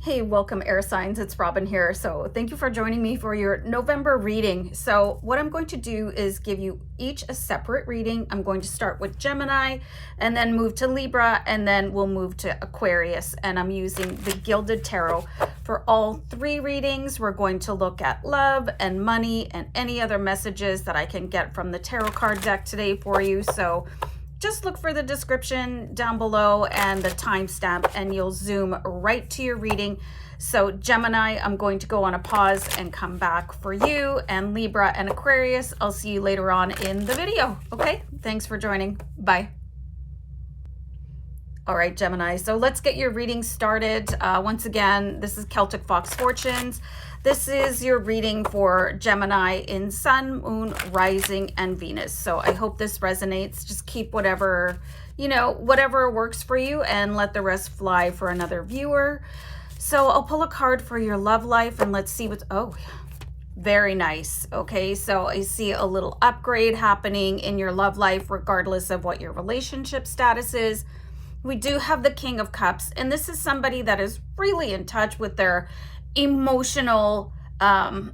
Hey, welcome air signs. It's Robin here. So thank you for joining me for your November reading. So what I'm going to do is give you each a separate reading. I'm going to start with Gemini and then move to Libra, and then we'll move to Aquarius. And I'm using the Gilded Tarot for all three readings. We're going to look at love and money and any other messages that I can get from the tarot card deck today for you. So just look for the description down below and the timestamp, and you'll zoom right to your reading. So Gemini, I'm going to go on a pause and come back for you, and Libra and Aquarius, I'll see you later on in the video. Okay, thanks for joining. Bye. All right, Gemini, so let's get your reading started. Once again, this is Celtic Fox Fortunes. This is your reading for Gemini in Sun, Moon, Rising, and Venus. So I hope this resonates. Just keep whatever, whatever works for you, and let the rest fly for another viewer. So I'll pull a card for your love life, and let's see what's, very nice. Okay, so I see a little upgrade happening in your love life, regardless of what your relationship status is. We do have the King of Cups, and this is somebody that is really in touch with their emotional, I'm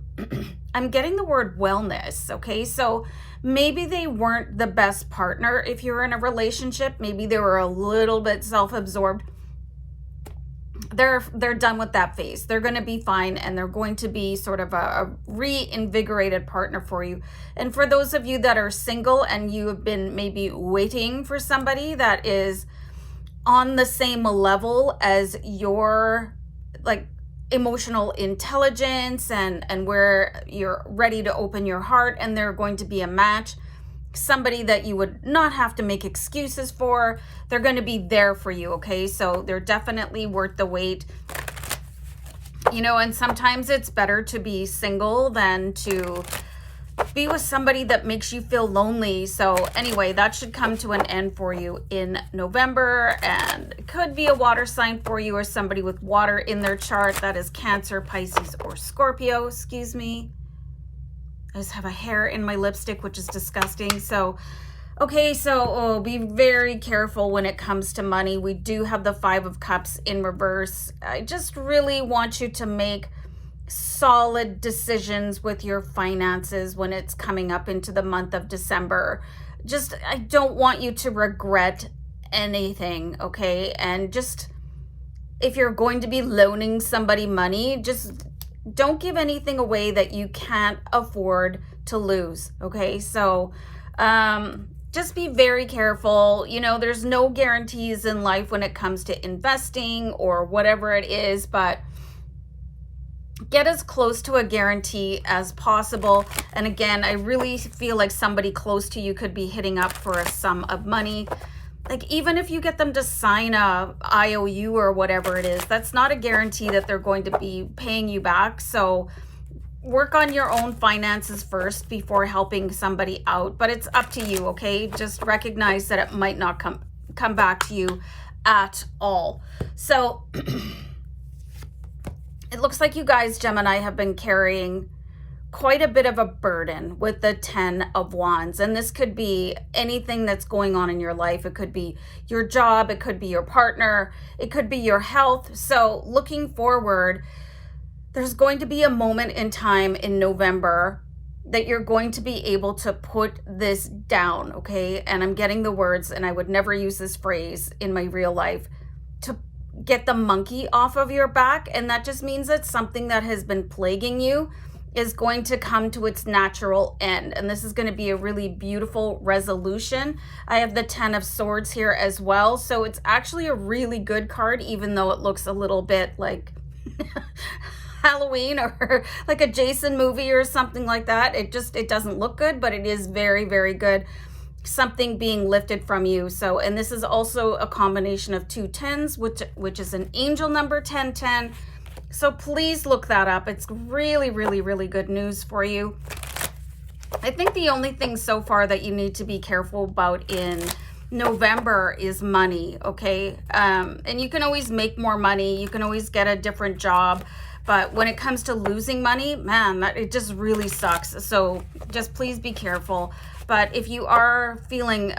getting the word wellness. Okay, so maybe they weren't the best partner if you're in a relationship. Maybe they were a little bit self-absorbed. They're done with that phase. They're going to be fine, and they're going to be sort of a reinvigorated partner for you. And for those of you that are single and you have been maybe waiting for somebody that is on the same level as your emotional intelligence and where you're ready to open your heart, and they're going to be a match, somebody that you would not have to make excuses for. They're going to be there for you. Okay, so they're definitely worth the wait. And sometimes it's better to be single than to be with somebody that makes you feel lonely. So anyway, that should come to an end for you in November, and it could be a water sign for you, or somebody with water in their chart. That is Cancer, Pisces, or Scorpio. Excuse me, I just have a hair in my lipstick, which is disgusting. So okay, so be very careful when it comes to money. We do have the Five of Cups in reverse. I just really want you to make solid decisions with your finances when it's coming up into the month of December. I don't want you to regret anything. Okay, and just, if you're going to be loaning somebody money, just don't give anything away that you can't afford to lose. Okay, so just be very careful. There's no guarantees in life when it comes to investing or whatever it is, but get as close to a guarantee as possible. And again, I really feel like somebody close to you could be hitting up for a sum of money. Like, even if you get them to sign a IOU or whatever it is, that's not a guarantee that they're going to be paying you back. So work on your own finances first before helping somebody out. But it's up to you. Okay, just recognize that it might not come back to you at all. So it looks like you guys, Gemini, have been carrying quite a bit of a burden with the 10 of Wands. And this could be anything that's going on in your life. It could be your job. It could be your partner. It could be your health. So looking forward, there's going to be a moment in time in November that you're going to be able to put this down. Okay. And I'm getting the words, and I would never use this phrase in my real life, to get the monkey off of your back. And that just means that something that has been plaguing you is going to come to its natural end. And this is going to be a really beautiful resolution. I have the 10 of Swords here as well. So it's actually a really good card, even though it looks a little bit like Halloween or like a Jason movie or something like that. It doesn't look good, but it is very, very good. Something being lifted from you. So, and this is also a combination of two tens, which is an angel number 1010. So please look that up. It's really, really, really good news for you. I think the only thing so far that you need to be careful about in November is money. Okay, and you can always make more money. You can always get a different job. But when it comes to losing money, man, it just really sucks. So just please be careful. But if you are feeling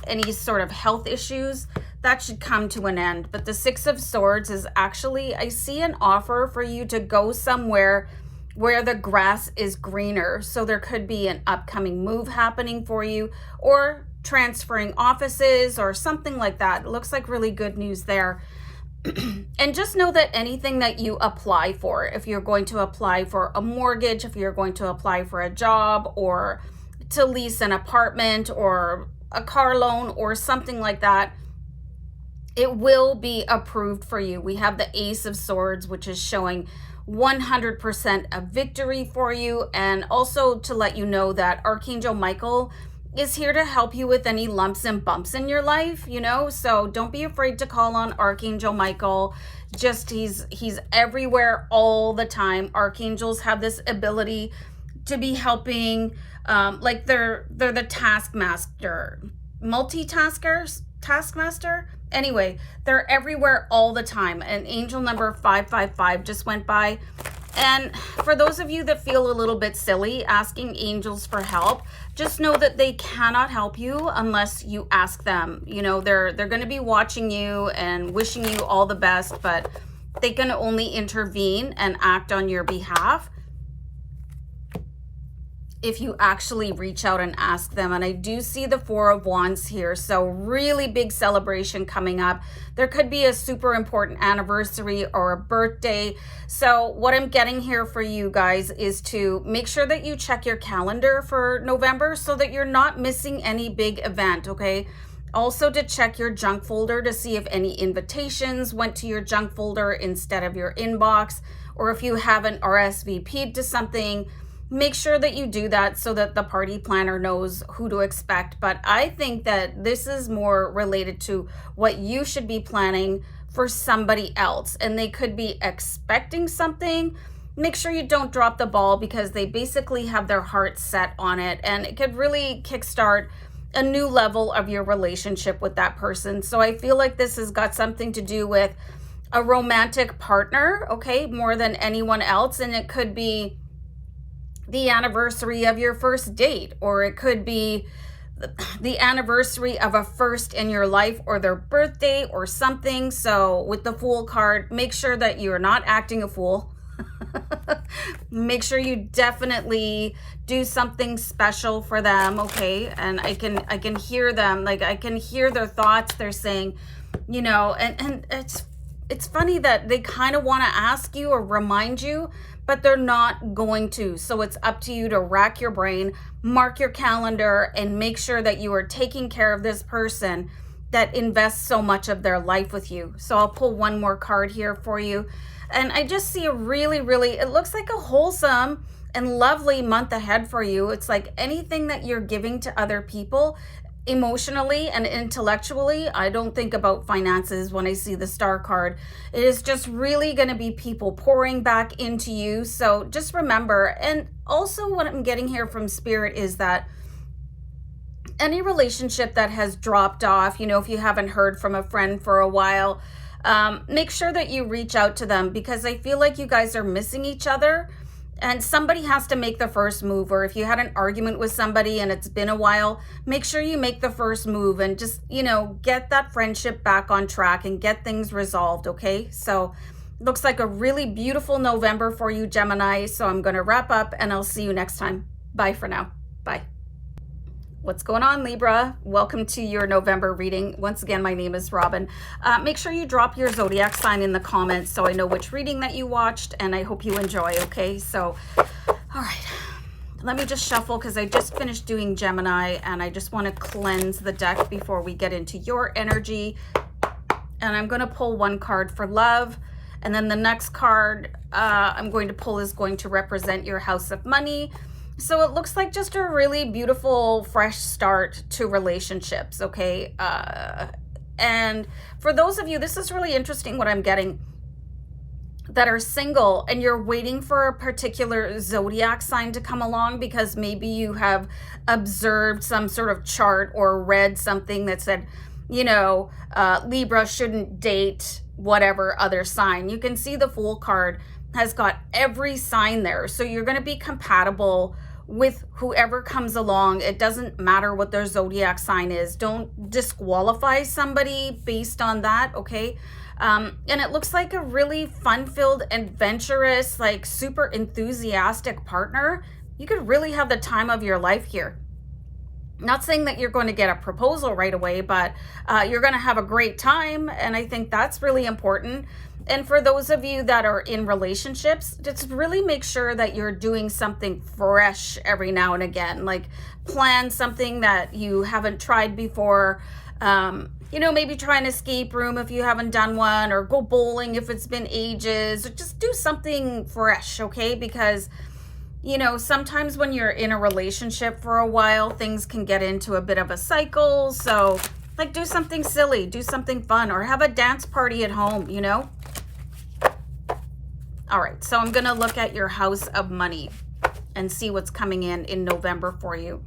any sort of health issues, that should come to an end. But the Six of Swords is actually, I see an offer for you to go somewhere where the grass is greener. So there could be an upcoming move happening for you, or transferring offices or something like that. It looks like really good news there. And just know that anything that you apply for, if you're going to apply for a mortgage, if you're going to apply for a job, or to lease an apartment or a car loan or something like that, it will be approved for you. We have the Ace of Swords, which is showing 100% of victory for you. And also to let you know that Archangel Michael is here to help you with any lumps and bumps in your life, you know? So don't be afraid to call on Archangel Michael. Just he's everywhere all the time. Archangels have this ability to be helping, like they're the taskmaster, taskmaster. Anyway, they're everywhere all the time. And angel number 555 just went by. And for those of you that feel a little bit silly asking angels for help, just know that they cannot help you unless you ask them. You know, they're going to be watching you and wishing you all the best, but they can only intervene and act on your behalf if you actually reach out and ask them. And I do see the Four of Wands here. So really big celebration coming up. There could be a super important anniversary or a birthday. So what I'm getting here for you guys is to make sure that you check your calendar for November so that you're not missing any big event, okay? Also to check your junk folder to see if any invitations went to your junk folder instead of your inbox, or if you haven't RSVP'd to something. Make sure that you do that so that the party planner knows who to expect. But I think that this is more related to what you should be planning for somebody else. And they could be expecting something. Make sure you don't drop the ball because they basically have their heart set on it. And it could really kickstart a new level of your relationship with that person. So I feel like this has got something to do with a romantic partner, okay, more than anyone else. And it could be the anniversary of your first date, or it could be the anniversary of a first in your life, or their birthday or something. So with the Fool card, make sure that you're not acting a fool. Make sure you definitely do something special for them, okay? And I can hear them, like I can hear their thoughts. They're saying, you know, and it's funny that they kind of want to ask you or remind you, but they're not going to. So it's up to you to rack your brain, mark your calendar, and make sure that you are taking care of this person that invests so much of their life with you. So I'll pull one more card here for you. And I just see a really, it looks like a wholesome and lovely month ahead for you. It's like anything that you're giving to other people, emotionally and intellectually. I don't think about finances when I see the Star card. It is just really going to be people pouring back into you. So just remember, and also what I'm getting here from Spirit is that any relationship that has dropped off, you know, if you haven't heard from a friend for a while, make sure that you reach out to them, because I feel like you guys are missing each other. And somebody has to make the first move. Or if you had an argument with somebody and it's been a while, make sure you make the first move and just, you know, get that friendship back on track and get things resolved, okay? So looks like a really beautiful November for you, Gemini. So I'm going to wrap up and I'll see you next time. Bye for now. Bye. What's going on, Libra? Welcome to your November reading. Once again, my name is Robin. Make sure you drop your zodiac sign in the comments so I know which reading that you watched, and I hope you enjoy, okay? So, all right. Let me just shuffle because I just finished doing Gemini, and I just want to cleanse the deck before we get into your energy. And I'm going to pull one card for love, and then the next card I'm going to pull is going to represent your house of money. So it looks like just a really beautiful, fresh start to relationships, okay? And for those of you, this is really interesting what I'm getting, that are single and you're waiting for a particular zodiac sign to come along because maybe you have observed some sort of chart or read something that said, you know, Libra shouldn't date whatever other sign. You can see the Fool card has got every sign there. So you're going to be compatible with whoever comes along. It doesn't matter what their zodiac sign is. Don't disqualify somebody based on that, okay? And it looks like a really fun-filled, adventurous, like super enthusiastic partner. You could really have the time of your life here. Not saying that you're going to get a proposal right away, but you're going to have a great time. And I think that's really important. And for those of you that are in relationships, just really make sure that you're doing something fresh every now and again. Like plan something that you haven't tried before. You know, maybe try an escape room if you haven't done one, or go bowling if it's been ages, or just do something fresh, okay? Because, you know, sometimes when you're in a relationship for a while, things can get into a bit of a cycle. So like do something silly, do something fun, or have a dance party at home, you know? All right, so I'm going to look at your house of money and see what's coming in November for you.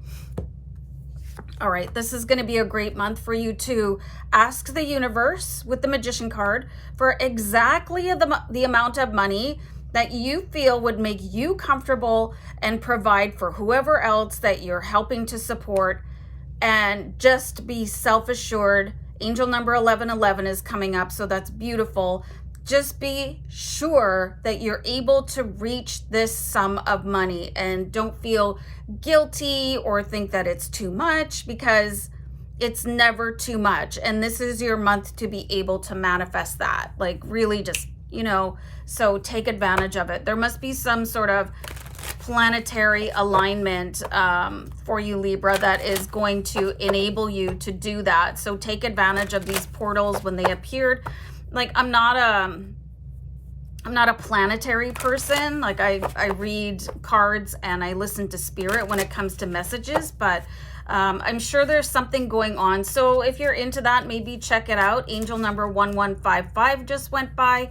All right, this is going to be a great month for you to ask the universe with the Magician card for exactly the amount of money that you feel would make you comfortable and provide for whoever else that you're helping to support. And just be self-assured. Angel number 1111 is coming up, so that's beautiful. Just be sure that you're able to reach this sum of money, and don't feel guilty or think that it's too much, because it's never too much. And this is your month to be able to manifest that. Like really just, you know, so take advantage of it. There must be some sort of planetary alignment for you, Libra, that is going to enable you to do that. So take advantage of these portals when they appeared. Like I'm not a planetary person. Like I read cards and I listen to spirit when it comes to messages, but I'm sure there's something going on. So if you're into that, maybe check it out. Angel number 1155 just went by.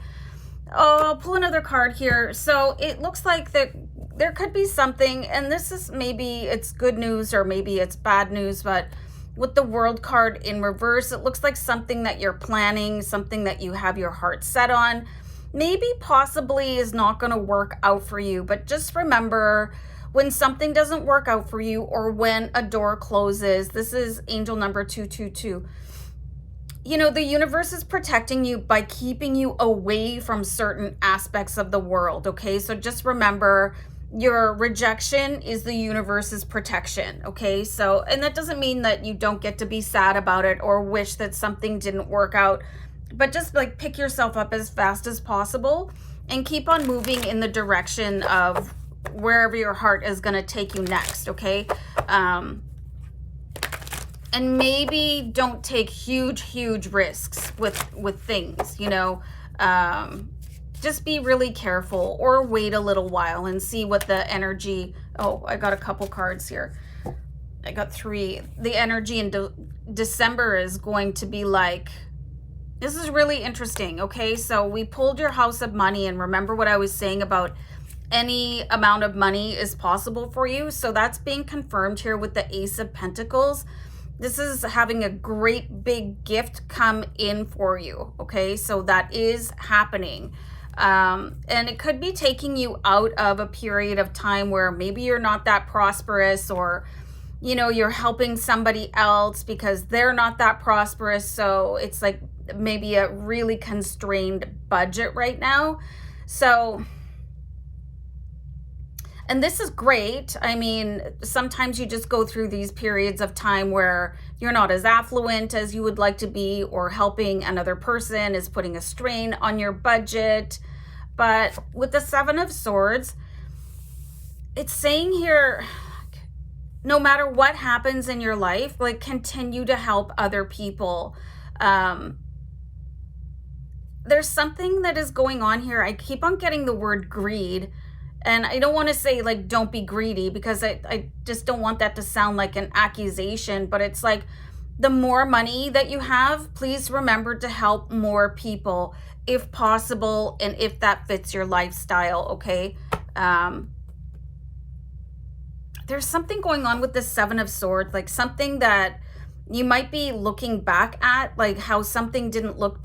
Oh, I'll pull another card here. So it looks like that there could be something, and this is maybe it's good news or maybe it's bad news, but with the World card in reverse, it looks like something that you're planning, something that you have your heart set on, maybe possibly is not going to work out for you. But just remember, when something doesn't work out for you, or when a door closes, this is angel number 222. You know, the universe is protecting you by keeping you away from certain aspects of the world, okay? So just remember, your rejection is the universe's protection, okay? So, and that doesn't mean that you don't get to be sad about it or wish that something didn't work out, but just like pick yourself up as fast as possible and keep on moving in the direction of wherever your heart is going to take you next, okay? And maybe don't take huge risks with things, you know? Just be really careful, or wait a little while and see what the energy, oh, I got a couple cards here. I got 3. The energy in December is going to be like, this is really interesting, okay? So we pulled your house of money, and remember what I was saying about any amount of money is possible for you. So that's being confirmed here with the Ace of Pentacles. This is having a great big gift come in for you, okay? So that is happening. And it could be taking you out of a period of time where maybe you're not that prosperous, or, you know, you're helping somebody else because they're not that prosperous. So it's like maybe a really constrained budget right now. So, and this is great. I mean, sometimes you just go through these periods of time where you're not as affluent as you would like to be, or helping another person is putting a strain on your budget. But with the 7 of Swords, it's saying here, no matter what happens in your life, like continue to help other people. There's something that is going on here. I keep on getting the word greed. And I don't want to say like don't be greedy, because I just don't want that to sound like an accusation, but it's like the more money that you have, please remember to help more people if possible, and if that fits your lifestyle, okay? There's something going on with the 7 of Swords, like something that you might be looking back at, like how something didn't work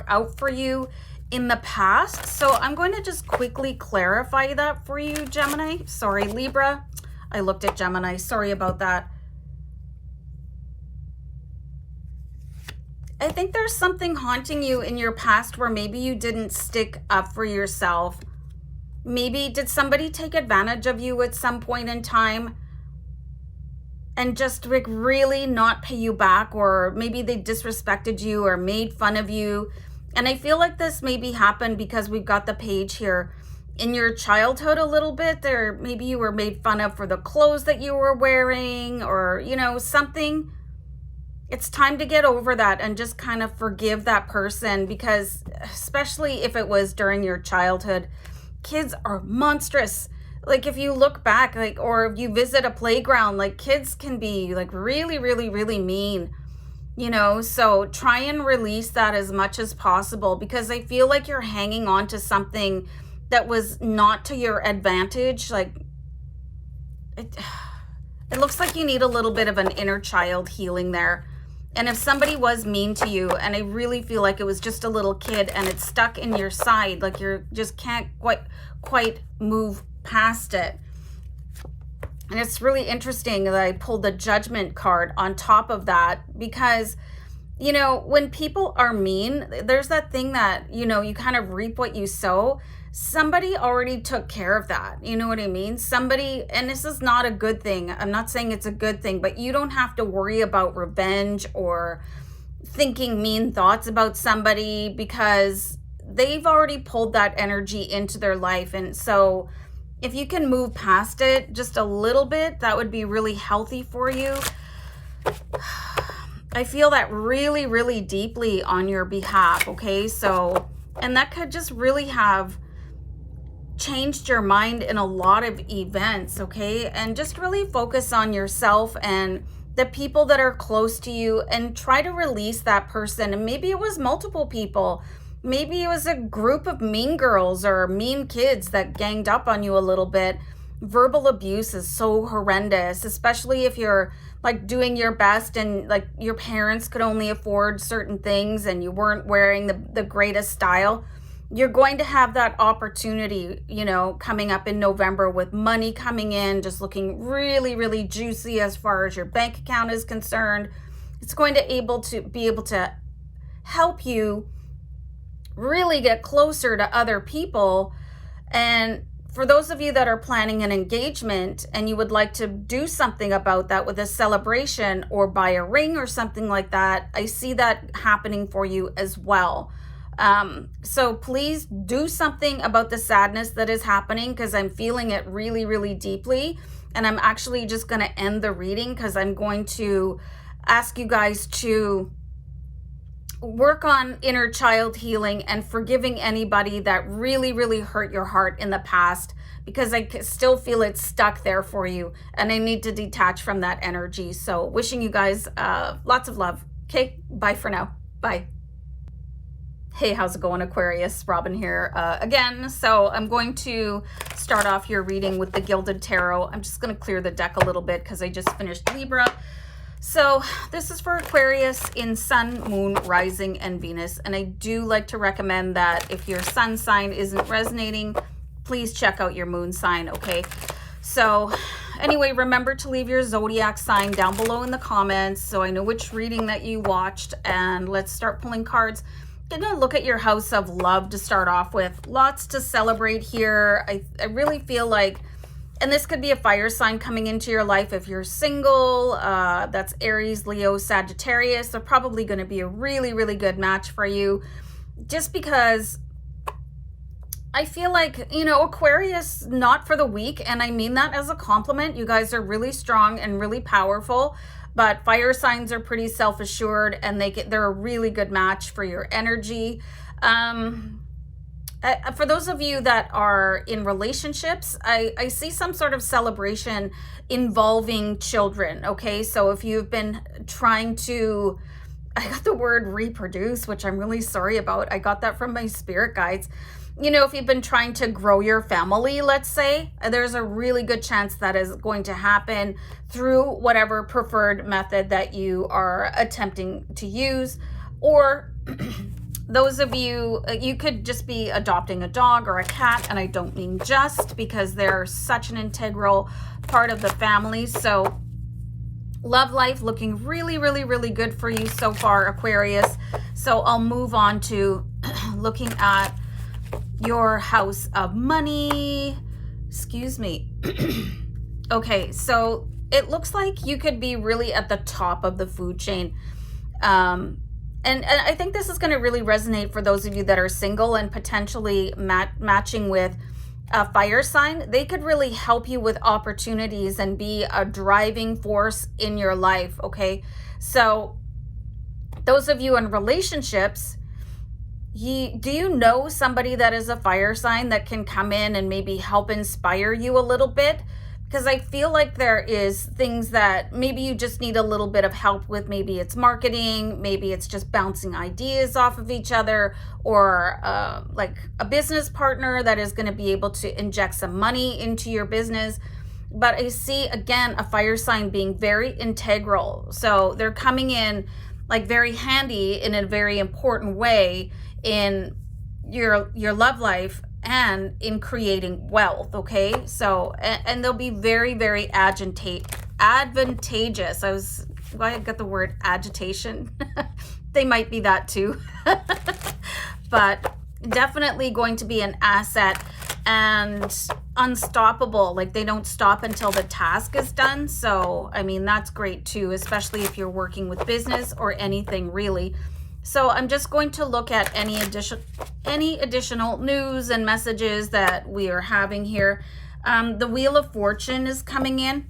out for you in the past. So I'm going to just quickly clarify that for you, Gemini. Sorry, Libra. I looked at Gemini. Sorry about that. I think there's something haunting you in your past where maybe you didn't stick up for yourself. Maybe did somebody take advantage of you at some point in time and just like really not pay you back, or maybe they disrespected you or made fun of you. And I feel like this maybe happened because we've got the page here in your childhood a little bit there. Maybe you were made fun of for the clothes that you were wearing, or, you know, something. It's time to get over that and just kind of forgive that person, because especially if it was during your childhood, kids are monstrous. Like if you look back, like, or if you visit a playground, like kids can be like really, really, really mean, you know? So try and release that as much as possible, because I feel like you're hanging on to something that was not to your advantage. Like it looks like you need a little bit of an inner child healing there. And if somebody was mean to you, and I really feel like it was just a little kid and it's stuck in your side, like you're just can't quite move past it. And it's really interesting that I pulled the Judgment card on top of that, because, you know, when people are mean, there's that thing that, you know, you kind of reap what you sow. Somebody already took care of that. You know what I mean? Somebody, and this is not a good thing. I'm not saying it's a good thing, but you don't have to worry about revenge or thinking mean thoughts about somebody, because they've already pulled that energy into their life. And so if you can move past it just a little bit, that would be really healthy for you. I feel that really, really deeply on your behalf. Okay. So, and that could just really have changed your mind in a lot of events. Okay. And just really focus on yourself and the people that are close to you, and try to release that person. And maybe it was multiple people. Maybe it was a group of mean girls or mean kids that ganged up on you a little bit. Verbal abuse is so horrendous, especially if you're like doing your best and like your parents could only afford certain things and you weren't wearing the greatest style. You're going to have that opportunity, you know, coming up in November, with money coming in, just looking really, really juicy as far as your bank account is concerned. It's going to be able to help you really get closer to other people. And for those of you that are planning an engagement and you would like to do something about that with a celebration or buy a ring or something like that, I see that happening for you as well. So please do something about the sadness that is happening, because I'm feeling it really, really deeply. And I'm actually just going to end the reading, because I'm going to ask you guys to work on inner child healing and forgiving anybody that really, really hurt your heart in the past, because I still feel it's stuck there for you and I need to detach from that energy. So wishing you guys lots of love. Okay, bye for now. Bye. Hey, how's it going, Aquarius? Robin here again. So I'm going to start off your reading with the Gilded Tarot. I'm just going to clear the deck a little bit because I just finished Libra. So this is for Aquarius in Sun, Moon, Rising, and Venus. And I do like to recommend that if your sun sign isn't resonating, please check out your moon sign, okay? So anyway, remember to leave your zodiac sign down below in the comments so I know which reading that you watched. And let's start pulling cards. Gonna look at your house of love to start off with. Lots to celebrate here. I really feel like, and this could be a fire sign coming into your life if you're single. That's Aries, Leo, Sagittarius. They're probably going to be a really, really good match for you, just because I feel like, you know, Aquarius, not for the weak. And I mean that as a compliment. You guys are really strong and really powerful. But fire signs are pretty self-assured, and they're a really good match for your energy. For those of you that are in relationships, I see some sort of celebration involving children, okay? So if you've been trying to, I got the word reproduce, which I'm really sorry about. I got that from my spirit guides. You know, if you've been trying to grow your family, let's say, there's a really good chance that is going to happen through whatever preferred method that you are attempting to use. Or those of you, you could just be adopting a dog or a cat, and I don't mean just, because they're such an integral part of the family. So love life looking really, really, really good for you so far, Aquarius. So I'll move on to looking at your house of money. Excuse me. Okay, so it looks like you could be really at the top of the food chain. And I think this is going to really resonate for those of you that are single and potentially matching with a fire sign. They could really help you with opportunities and be a driving force in your life, okay? So those of you in relationships, do you know somebody that is a fire sign that can come in and maybe help inspire you a little bit? Because I feel like there is things that maybe you just need a little bit of help with. Maybe it's marketing, maybe it's just bouncing ideas off of each other, or like a business partner that is going to be able to inject some money into your business. But I see, again, a fire sign being very integral. So they're coming in like very handy in a very important way in your love life and in creating wealth, okay? So, and they'll be very, very advantageous. I got the word agitation. They might be that too. But definitely going to be an asset and unstoppable. Like, they don't stop until the task is done. So, I mean, that's great too, especially if you're working with business or anything really. So I'm just going to look at any additional news and messages that we are having here. The Wheel of Fortune is coming in.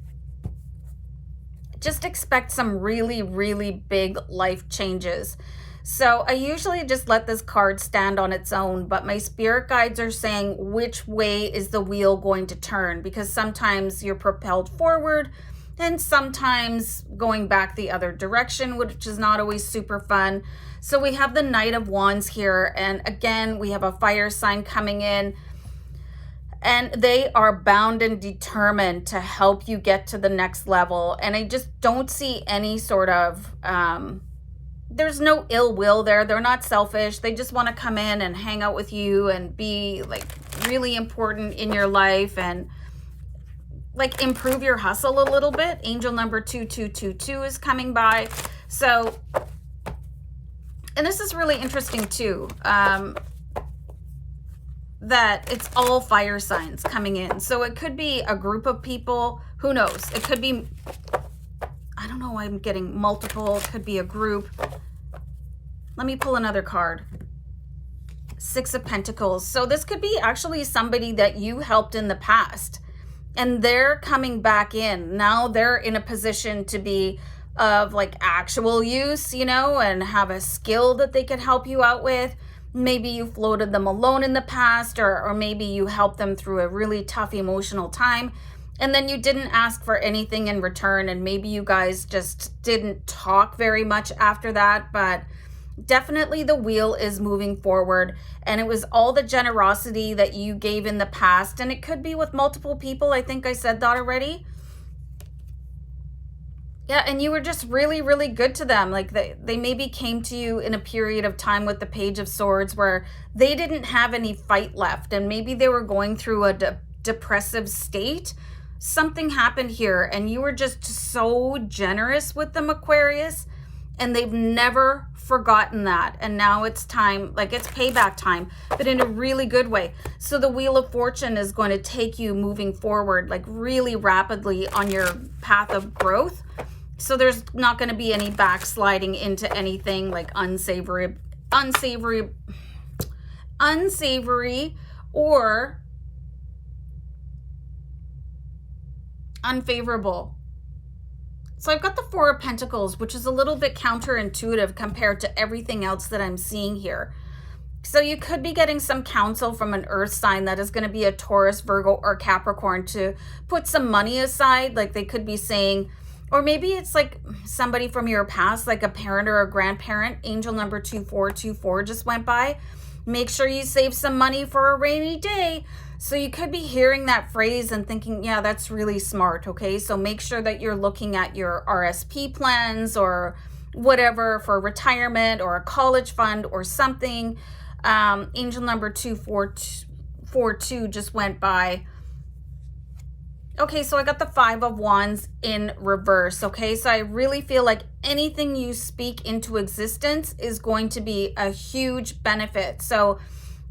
Just expect some really, really big life changes. So I usually just let this card stand on its own, but my spirit guides are saying which way is the wheel going to turn, because sometimes you're propelled forward and sometimes going back the other direction, which is not always super fun. So we have the Knight of Wands here, and again, we have a fire sign coming in, and they are bound and determined to help you get to the next level. And I just don't see any sort of, there's no ill will there. They're not selfish. They just want to come in and hang out with you and be like really important in your life and like improve your hustle a little bit. Angel number 2222 is coming by. So, and this is really interesting too, that it's all fire signs coming in. So it could be a group of people, who knows? It could be, I don't know why I'm getting multiple. It could be a group. Let me pull another card. Six of Pentacles. So this could be actually somebody that you helped in the past, and they're coming back in. Now they're in a position to be of like actual use, you know, and have a skill that they could help you out with. Maybe you floated them alone in the past, or maybe you helped them through a really tough emotional time, and then you didn't ask for anything in return, and maybe you guys just didn't talk very much after that. But definitely the wheel is moving forward, and it was all the generosity that you gave in the past, and it could be with multiple people. I think I said that already. Yeah, and you were just really, really good to them. Like they maybe came to you in a period of time with the Page of Swords where they didn't have any fight left, and maybe they were going through a depressive state. Something happened here, and you were just so generous with them, Aquarius, and they've never forgotten that. And now it's time, like it's payback time, but in a really good way. So the Wheel of Fortune is going to take you moving forward, like really rapidly on your path of growth. So there's not going to be any backsliding into anything like unsavory or unfavorable. So I've got the Four of Pentacles, which is a little bit counterintuitive compared to everything else that I'm seeing here. So you could be getting some counsel from an earth sign that is going to be a Taurus, Virgo, or Capricorn to put some money aside. Like they could be saying, or maybe it's like somebody from your past, like a parent or a grandparent. Angel number 2424 just went by. Make sure you save some money for a rainy day. So you could be hearing that phrase and thinking, yeah, that's really smart, okay? So make sure that you're looking at your RSP plans or whatever, for retirement or a college fund or something. Angel number 242 just went by. Okay, so I got the 5 of Wands in reverse, okay? So I really feel like anything you speak into existence is going to be a huge benefit. So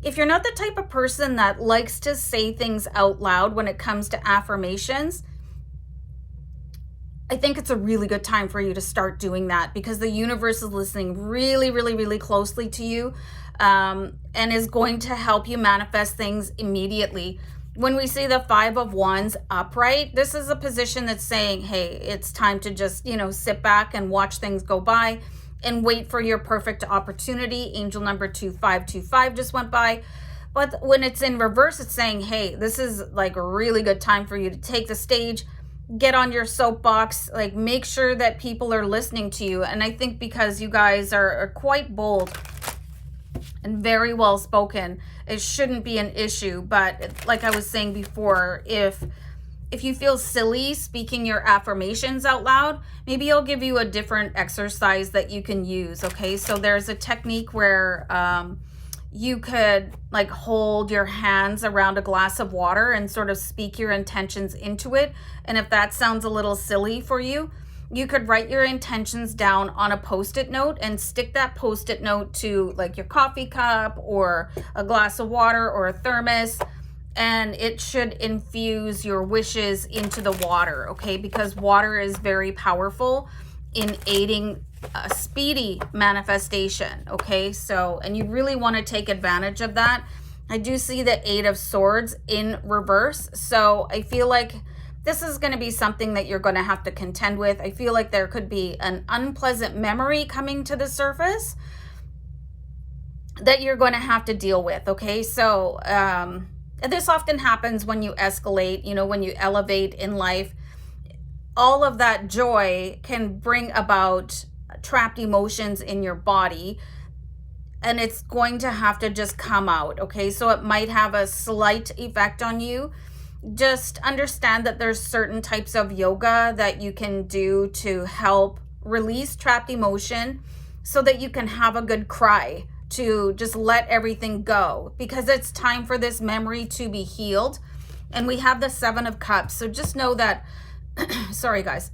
if you're not the type of person that likes to say things out loud when it comes to affirmations, I think it's a really good time for you to start doing that, because the universe is listening really, really, really closely to you, and is going to help you manifest things immediately. When we see the 5 of Wands upright, this is a position that's saying, hey, it's time to just, sit back and watch things go by and wait for your perfect opportunity. Angel number 2525 just went by. But when it's in reverse, it's saying, hey, this is like a really good time for you to take the stage, get on your soapbox, like make sure that people are listening to you. And I think because you guys are quite bold and very well spoken, it shouldn't be an issue. But like I was saying before, if you feel silly speaking your affirmations out loud, maybe I'll give you a different exercise that you can use. Okay, so there's a technique where you could like hold your hands around a glass of water and sort of speak your intentions into it. And if that sounds a little silly for you, you could write your intentions down on a post-it note and stick that post-it note to like your coffee cup or a glass of water or a thermos, and it should infuse your wishes into the water, okay? Because water is very powerful in aiding a speedy manifestation, okay? So, and you really want to take advantage of that. I do see the 8 of Swords in reverse, so I feel like this is going to be something that you're going to have to contend with. I feel like there could be an unpleasant memory coming to the surface that you're going to have to deal with, okay? So this often happens when you escalate, when you elevate in life. All of that joy can bring about trapped emotions in your body, and it's going to have to just come out, okay? So it might have a slight effect on you. Just understand that there's certain types of yoga that you can do to help release trapped emotion so that you can have a good cry, to just let everything go, because it's time for this memory to be healed. And we have the 7 of Cups. So just know that, sorry guys,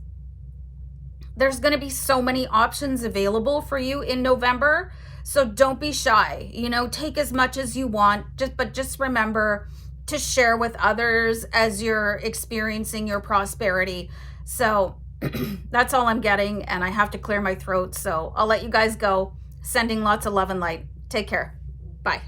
there's going to be so many options available for you in November. So don't be shy, take as much as you want, but just remember to share with others as you're experiencing your prosperity. So that's all I'm getting, and I have to clear my throat. So I'll let you guys go. Sending lots of love and light. Take care. Bye.